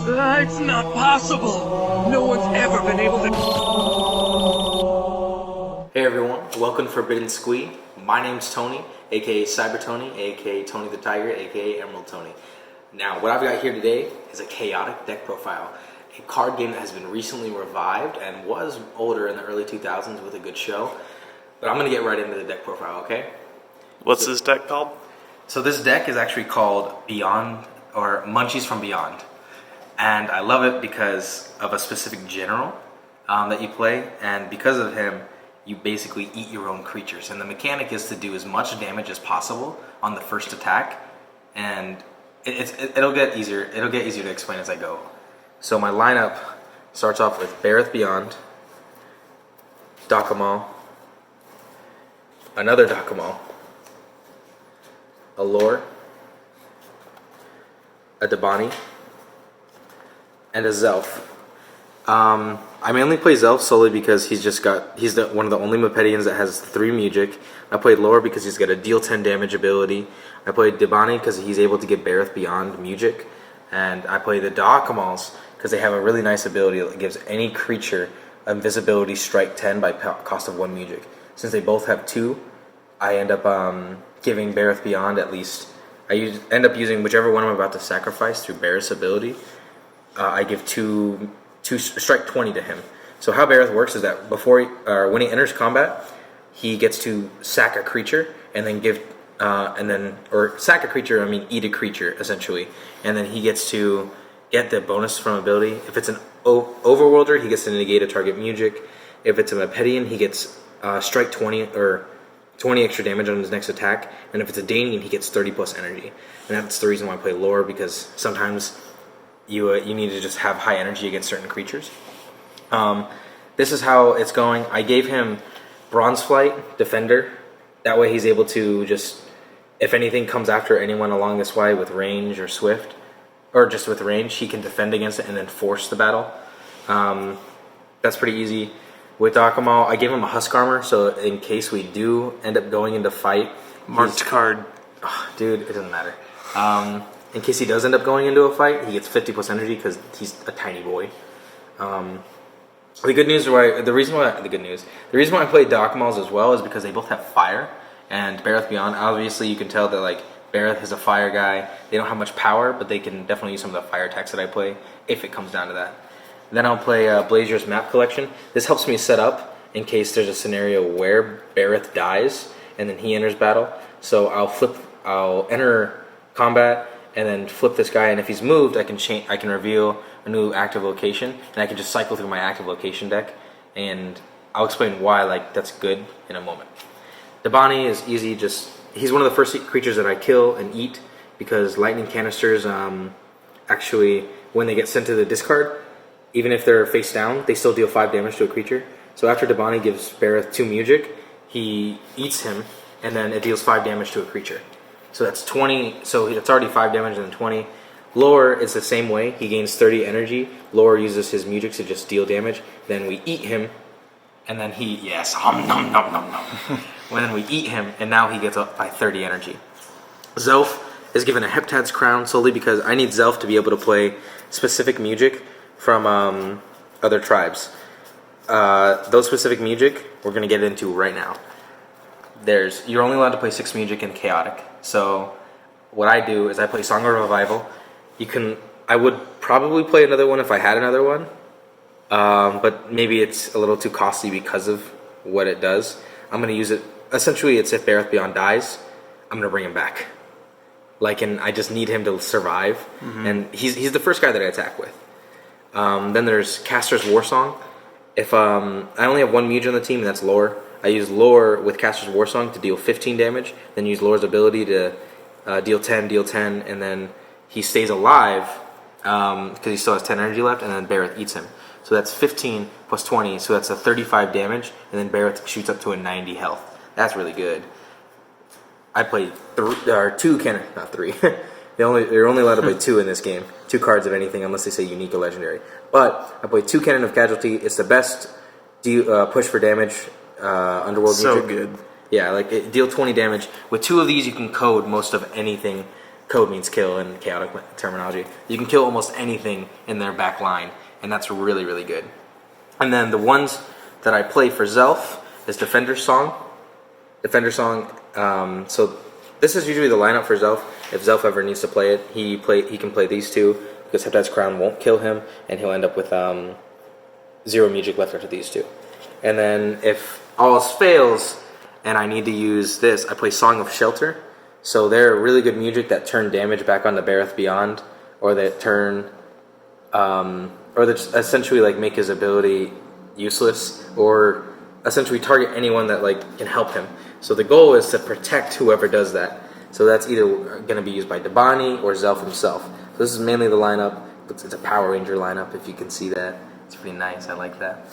It's not possible! No one's ever been able to... Hey everyone, welcome to Forbidden Squee. My name's Tony, aka Cyber Tony, aka Tony the Tigre, aka Emerald Tony. Now, what I've got here today is a chaotic deck profile. A card game that has been recently revived and was older in the early 2000s with a good show. But I'm going to get right into the deck profile, okay? What's this deck called? So this deck is actually called Beyond, or Munchies from Beyond. And I love it because of a specific general that you play, and because of him, you basically eat your own creatures. And the mechanic is to do as much damage as possible on the first attack, and it'll get easier. It'll get easier to explain as I go. So my lineup starts off with Barath Beyond, Dakamal, another Dakamal, a Lore, a Debani, and a Zelf. I mainly play Zelf solely because he's one of the only Mipedians that has 3 Music. I played Lore because he's got a deal 10 damage ability. I played Debani because he's able to get Barath Beyond Music. And I play the Dakamals because they have a really nice ability that gives any creature invisibility strike 10 by cost of 1 Music. Since they both have 2, I end up giving Barath Beyond at least. I end up using whichever one I'm about to sacrifice through Barath's ability. I give two strike 20 to him. So how Barath works is that when he enters combat, he gets to sack a creature and then sack a creature. I mean, eat a creature essentially, and then he gets to get the bonus from ability. If it's an Overworlder, he gets to negate a target Music. If it's a Mipedian, he gets strike 20 or 20 extra damage on his next attack. And if it's a Danian, he gets 30 plus energy. And that's the reason why I play Lore, because sometimes you need to just have high energy against certain creatures. This is how it's going. I gave him Bronze Flight, Defender. That way he's able to just, if anything comes after anyone along this way with range or swift, or just with range, he can defend against it and then force the battle. That's pretty easy. With Dakamal, I gave him a Husk Armor, so in case we do end up going into fight... Marked card. Oh, dude, it doesn't matter. In case he does end up going into a fight, he gets 50 plus energy because he's a tiny boy. The reason why I played Dakamals as well is because they both have fire, and Barath Beyond, obviously you can tell that like Barath is a fire guy. They don't have much power, but they can definitely use some of the fire attacks that I play if it comes down to that. Then I'll play Blazier's Map Collection. This helps me set up in case there's a scenario where Barath dies and then he enters battle. So I'll enter combat and then flip this guy, and if he's moved, I can reveal a new active location, and I can just cycle through my active location deck, and I'll explain why that's good in a moment. Debani is easy. He's one of the first creatures that I kill and eat because lightning canisters actually, when they get sent to the discard, even if they're face down, they still deal 5 damage to a creature. So after Debani gives Barath 2 Music, he eats him, and then it deals 5 damage to a creature. So that's 20, so it's already 5 damage and then 20. Lore is the same way. He gains 30 energy. Lore uses his Music to just deal damage. Then we eat him, and then then we eat him, and now he gets up by 30 energy. Zelf is given a Heptad's Crown solely because I need Zelf to be able to play specific Music from other tribes. Those specific Music we're going to get into right now. You're only allowed to play 6 Music in Chaotic. So what I do is I play Song of Revival. I would probably play another one if I had another one, but maybe it's a little too costly because of what it does. I'm going to use it. Essentially, it's if Barath Beyond dies, I'm going to bring him back. And I just need him to survive, and he's the first guy that I attack with. Then there's Caster's Warsong. If I only have 1 Muge on the team, and that's Lore. I use Lore with Caster's Warsong to deal 15 damage, then use Lore's ability to deal 10, and then he stays alive because he still has 10 energy left, and then Barath eats him. So that's 15 plus 20, so that's a 35 damage, and then Barath shoots up to a 90 health. That's really good. I played 2 cannon, not 3. You're only allowed to play 2 in this game. 2 cards of anything, unless they say unique or legendary. But I played 2 Cannon of Casualty. It's the best push for damage Underworld so Music. Good. Yeah, deal 20 damage. With 2 of these, you can code most of anything code means kill in chaotic terminology. You can kill almost anything in their back line, and that's really, really good. And then the ones that I play for Zelf is Defender Song. Defender Song, so this is usually the lineup for Zelf. If Zelf ever needs to play it, he can play these two, because Heptite's Crown won't kill him, and he'll end up with 0 music left after these two. And then if all else fails, and I need to use this, I play Song of Shelter. So they're really good music that turn damage back on the Barath Beyond, or that turn, or that essentially like make his ability useless, or essentially target anyone that like can help him. So the goal is to protect whoever does that. So that's either going to be used by Debani or Zelf himself. So this is mainly the lineup. It's a Power Ranger lineup, if you can see that. It's pretty nice. I like that.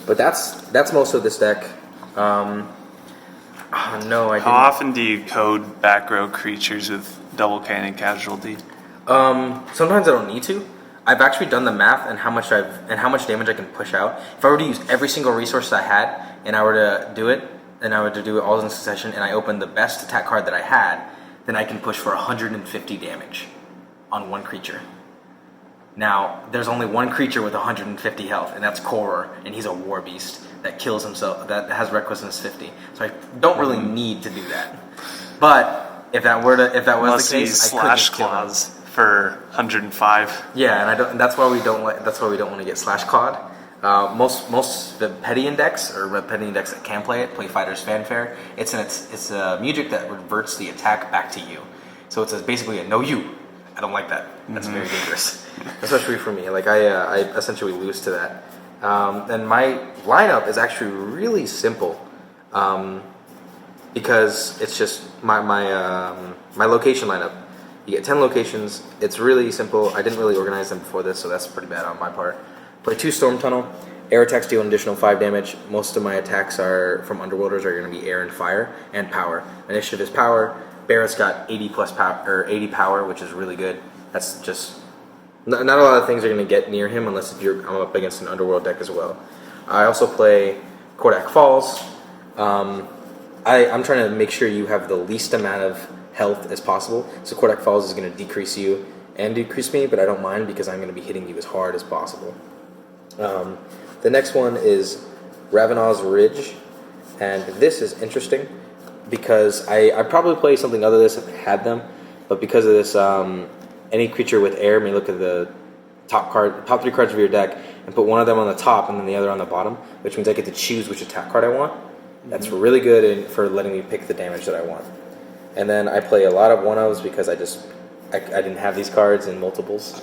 But that's most of this deck. Oh, no, I didn't. How often do you code back row creatures with double cannon casualty? Sometimes I don't need to. I've actually done the math and how much damage I can push out. If I were to use every single resource I had and I were to do it, and I were to do it all in succession, and I opened the best attack card that I had, then I can push for 150 damage on one creature. Now, there's only one creature with 150 health, and that's Koror, and he's a war beast that kills himself, that has recklessness 50. So I don't really need to do that. But if that was Unless the you case, I could slash just kill him. claws for 105. Yeah, and that's why we don't want to get slash clawed. Most Mipedian decks, or Mipedian decks that can play it, play Fighter's Fanfare. It's a music that reverts the attack back to you. So it's basically a no you. I don't like that. That's very dangerous, especially for me. Like I essentially lose to that. And my lineup is actually really simple, because it's just my location lineup. You get 10 locations. It's really simple. I didn't really organize them before this, so that's pretty bad on my part. Play 2 Storm Tunnel. Air attacks deal an additional 5 damage. Most of my attacks are from Underworlders are going to be air and fire and power. Initiative is power. Barath's got 80 plus power, or 80 power, which is really good. That's just not a lot of things are going to get near him unless I'm up against an Underworld deck as well. I also play Kordak Falls. I'm trying to make sure you have the least amount of health as possible. So Kordak Falls is going to decrease you and decrease me, but I don't mind because I'm going to be hitting you as hard as possible. The next one is Ravenaw's Ridge, and this is interesting because I probably play something other than this if I had them, but because of this, any creature with air may look at the top 3 cards of your deck and put one of them on the top and then the other on the bottom, which means I get to choose which attack card I want. That's really good for letting me pick the damage that I want. And then I play a lot of 1-ofs because I didn't have these cards in multiples.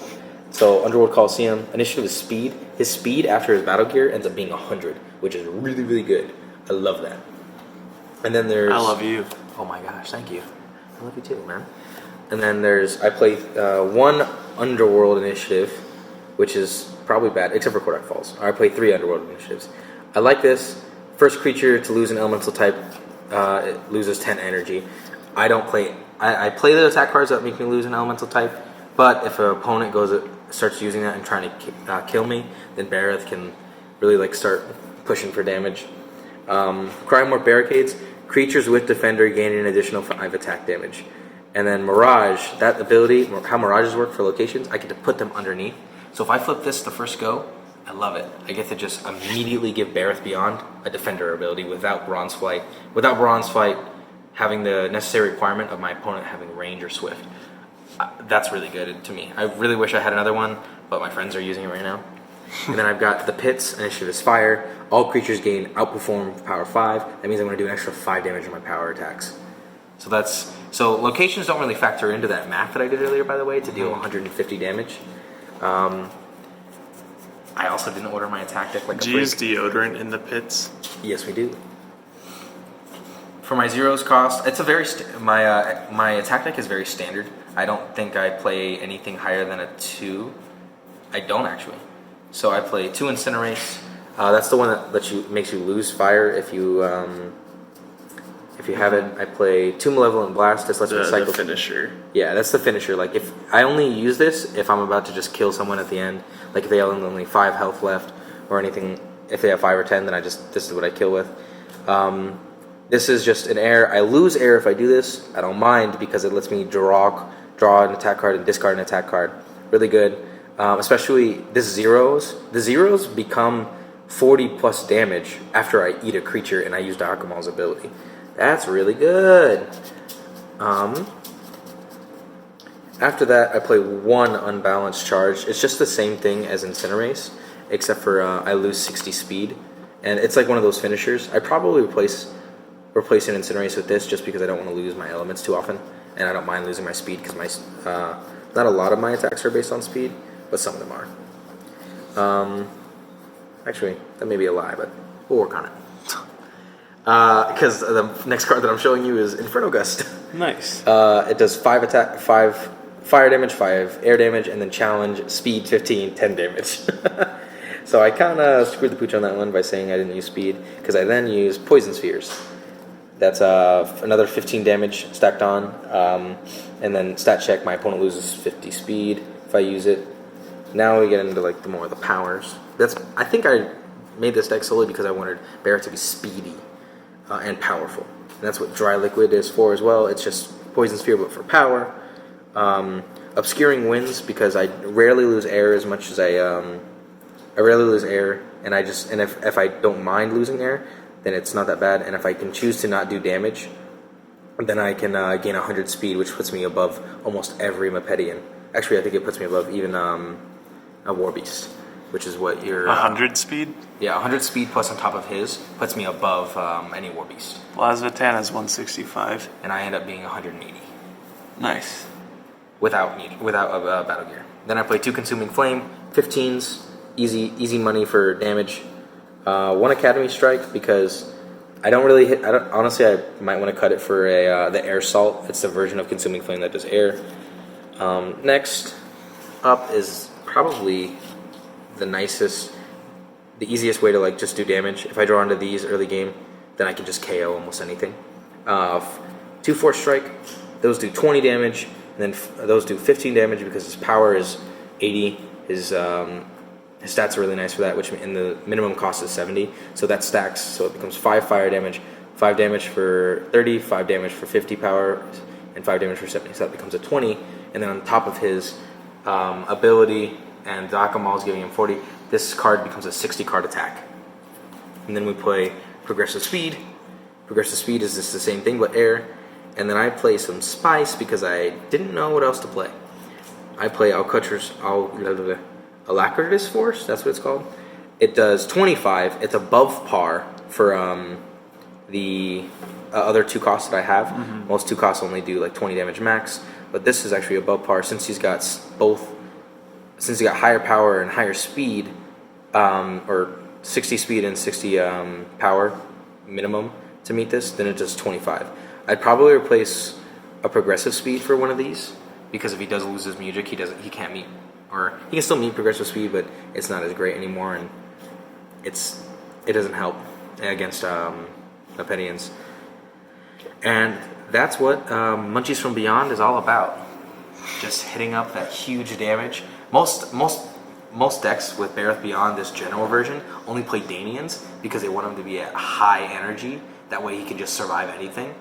So Underworld Coliseum, initiative is speed. His speed after his battle gear ends up being 100, which is really, really good. I love that. And then there's... I love you. Oh my gosh, thank you. I love you too, man. And then I play 1 Underworld initiative, which is probably bad, except for Kordak Falls. I play 3 Underworld initiatives. I like this. First creature to lose an elemental type it loses 10 energy. I play the attack cards that make me lose an elemental type, but if an opponent starts using that and trying to kill me, then Barath can really start pushing for damage. Crymorph Barricades. Creatures with Defender gain an additional 5 attack damage. And then Mirage, that ability, how Mirages work for locations, I get to put them underneath. So if I flip this the first go, I love it. I get to just immediately give Barath Beyond a Defender ability without Bronze Flight. Without Bronze Flight having the necessary requirement of my opponent having range or swift. That's really good to me. I really wish I had another one, but my friends are using it right now. And then I've got the Pits, initiative is fire. All creatures gain outperform power 5. That means I'm going to do an extra 5 damage on my power attacks. So locations don't really factor into that math that I did earlier, by the way, to deal 150 damage. I also didn't order my attack deck like a freak. Do you use deodorant in the pits? Yes, we do. For my zeros cost, it's a very my attack deck is very standard. I don't think I play anything higher than a 2. I don't actually. So I play 2 Incinerate. That's the one that makes you lose fire if you have it. I play 2 Malevolent Blast. This lets me cycle. The finisher. Yeah, that's the finisher. Like if I only use this if I'm about to just kill someone at the end. Like if they have only 5 health left or anything. If they have 5 or 10, then this is what I kill with. This is just an air. I lose air if I do this. I don't mind because it lets me draw an attack card and discard an attack card. Really good. Especially this zeros. The zeros become 40 plus damage after I eat a creature and I use Dakamal's ability. That's really good. After that, I play one Unbalanced Charge. It's just the same thing as Incinerace, except for I lose 60 speed. And it's like one of those finishers. I probably replace an Incinerace with this just because I don't want to lose my elements too often. And I don't mind losing my speed because not a lot of my attacks are based on speed, but some of them are. Actually, that may be a lie, but we'll work on it. Because the next card that I'm showing you is Inferno Gust. Nice. It does 5 fire damage, 5 air damage, and then challenge, speed 15, 10 damage. So I kind of screwed the pooch on that one by saying I didn't use speed, because I then use Poison Spheres. That's another 15 damage stacked on, and then stat check, my opponent loses 50 speed if I use it. Now we get into like the more of the powers. I think I made this deck solely because I wanted Barath to be speedy and powerful. And that's what Dry Liquid is for as well. It's just Poison Sphere but for power. Obscuring Winds because I rarely lose air as much as I rarely lose air, and if I don't mind losing air, then it's not that bad. And if I can choose to not do damage, then I can gain 100 speed, which puts me above almost every Mipedian. Actually, I think it puts me above even a War Beast, which is what your 100 speed. Yeah, 100 speed plus on top of his puts me above any War Beast. Lasvatan is 165, and I end up being 180. Nice. Without battle gear. Then I play 2 Consuming Flame, 15s. Easy money for damage. 1 Academy Strike because I don't really hit. Honestly, I might want to cut it for the Air Salt. It's the version of Consuming Flame that does air. Next up is probably the easiest way to like just do damage. If I draw into these early game, then I can just KO almost anything. 2 Force Strike. Those do 20 damage, and then those do 15 damage because his power is 80. His stats are really nice for that, and the minimum cost is 70, so that stacks, so it becomes 5 fire damage, 5 damage for 30, 5 damage for 50 power, and 5 damage for 70, so that becomes a 20, and then on top of his ability, and Dakamal is giving him 40, this card becomes a 60 card attack. And then we play Progressive Speed. Progressive Speed is just the same thing, but air, and then I play some Spice because I didn't know what else to play. I play Alacritus Force, that's what it's called. It does 25. It's above par for the other 2 costs that I have. Mm-hmm. Most 2 costs only do like 20 damage max, but this is actually above par since he's got since he got higher power and higher speed, or 60 speed and 60 power minimum to meet this. Then it does 25. I'd probably replace a Progressive Speed for one of these because if he does lose his music, he can't meet. Or he can still meet Progressive Speed, but it's not as great anymore, and it doesn't help against Mipedians. And that's what Munchies from Beyond is all about. Just hitting up that huge damage. Most decks with Barath Beyond, this general version, only play Danians because they want him to be at high energy. That way he can just survive anything.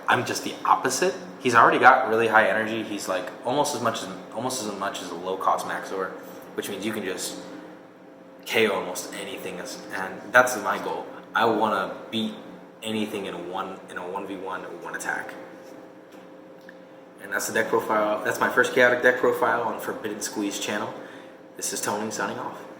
I'm just the opposite. He's already got really high energy. He's like almost as much as a low cost Maxor, which means you can just KO almost anything. And that's my goal. I want to beat anything in a 1v1 one attack. And that's the deck profile. That's my first chaotic deck profile on Forbidden Squee's channel. This is Tony signing off.